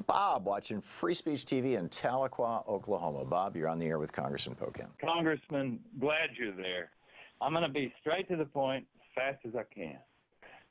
Bob, watching Free Speech TV in Tahlequah, Oklahoma. Bob, you're on the air with Congressman Pocan. Congressman, glad you're there. I'm going to be straight to the point as fast as I can.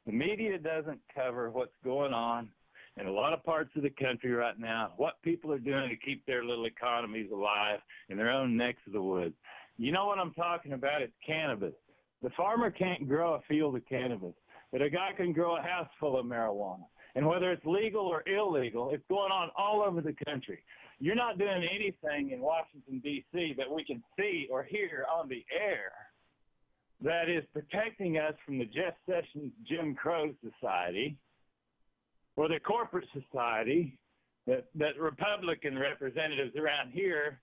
The media doesn't cover what's going on in a lot of parts of the country right now, what people are doing to keep their little economies alive in their own necks of the woods. You know what I'm talking about? It's cannabis. The farmer can't grow a field of cannabis, but a guy can grow a house full of marijuana. And whether it's legal or illegal, it's going on all over the country. You're not doing anything in Washington, D.C. that we can see or hear on the air that is protecting us from the Jeff Sessions Jim Crow society or the corporate society that Republican representatives around here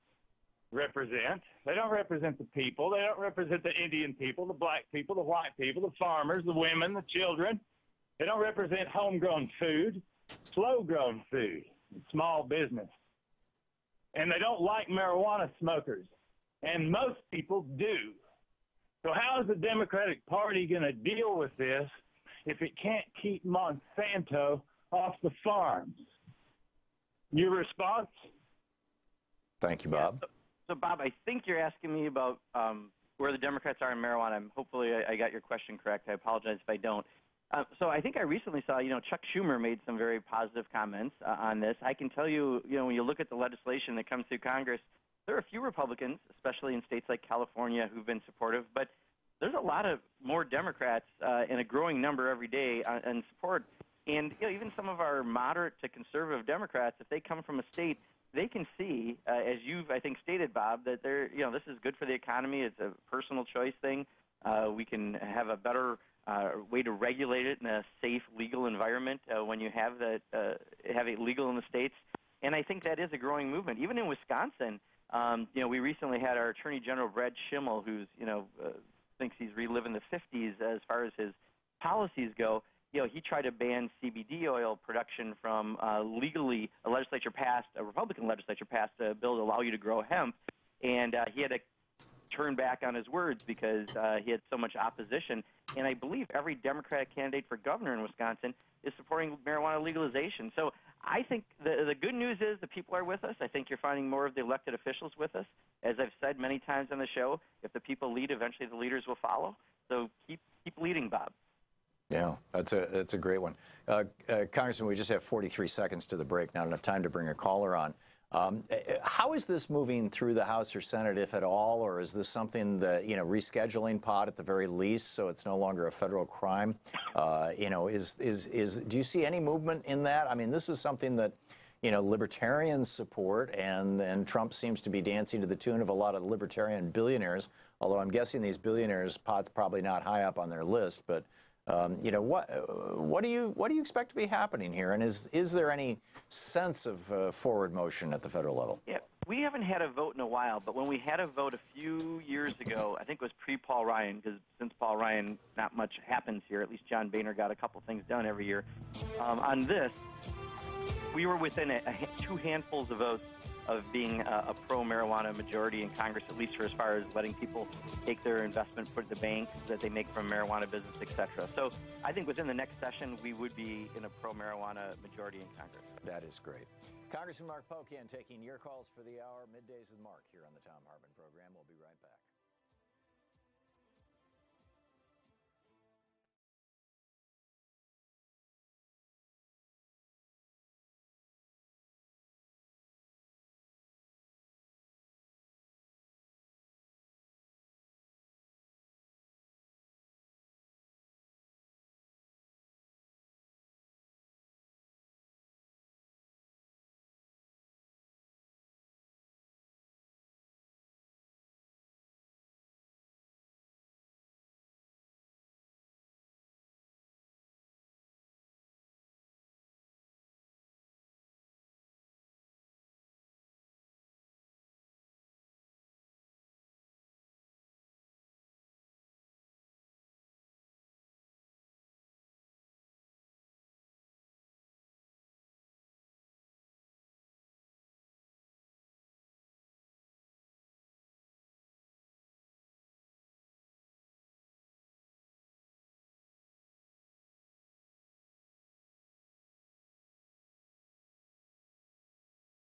represent. They don't represent the people. They don't represent the Indian people, the black people, the white people, the farmers, the women, the children. They don't represent homegrown food, slow-grown food, small business. And they don't like marijuana smokers, and most people do. So how is the Democratic Party going to deal with this if it can't keep Monsanto off the farms? Your response? Thank you, Bob. Yeah, so, Bob, I think you're asking me about where the Democrats are in marijuana. Hopefully I got your question correct. I apologize if I don't. So I think I recently saw, Chuck Schumer made some very positive comments on this. I can tell you, when you look at the legislation that comes through Congress, there are a few Republicans, especially in states like California, who've been supportive, but there's a lot of more Democrats and a growing number every day in support. And even some of our moderate to conservative Democrats, if they come from a state, they can see, as you've, I think, stated, Bob, that this is good for the economy. It's a personal choice thing. We can have a better way to regulate it in a safe, legal environment when you have have it legal in the states. And I think that is a growing movement. Even in Wisconsin, we recently had our Attorney General, Brad Schimmel, who's, thinks he's reliving the 50s as far as his policies go. He tried to ban CBD oil production from legally, a Republican legislature passed a bill to allow you to grow hemp. And he had to turn back on his words because he had so much opposition. And I believe every Democratic candidate for governor in Wisconsin is supporting marijuana legalization. So I think the good news is the people are with us. I think you're finding more of the elected officials with us. As I've said many times on the show, if the people lead, eventually the leaders will follow. So keep leading, Bob. Yeah, that's a great one. Congressman, we just have 43 seconds to the break, not enough time to bring a caller on. How is this moving through the House or Senate, if at all, or is this something that, rescheduling pot at the very least, so it's no longer a federal crime? Do you see any movement in that? I mean, this is something that, libertarians support, and Trump seems to be dancing to the tune of a lot of libertarian billionaires, although I'm guessing these billionaires, pot's probably not high up on their list, but what do you expect to be happening here, and is there any sense of forward motion at the federal level? Yeah, we haven't had a vote in a while, but when we had a vote a few years ago, I think it was pre-Paul Ryan, because since Paul Ryan, not much happens here. At least John Boehner got a couple things done every year. On this, we were within two handfuls of votes of being a pro-marijuana majority in Congress, at least for as far as letting people take their investment, put it in the bank that they make from marijuana business, et cetera. So I think within the next session, we would be in a pro-marijuana majority in Congress. That is great. Congressman Mark Pocan taking your calls for the hour, Middays with Mark here on the Thom Hartmann Program. We'll be right back.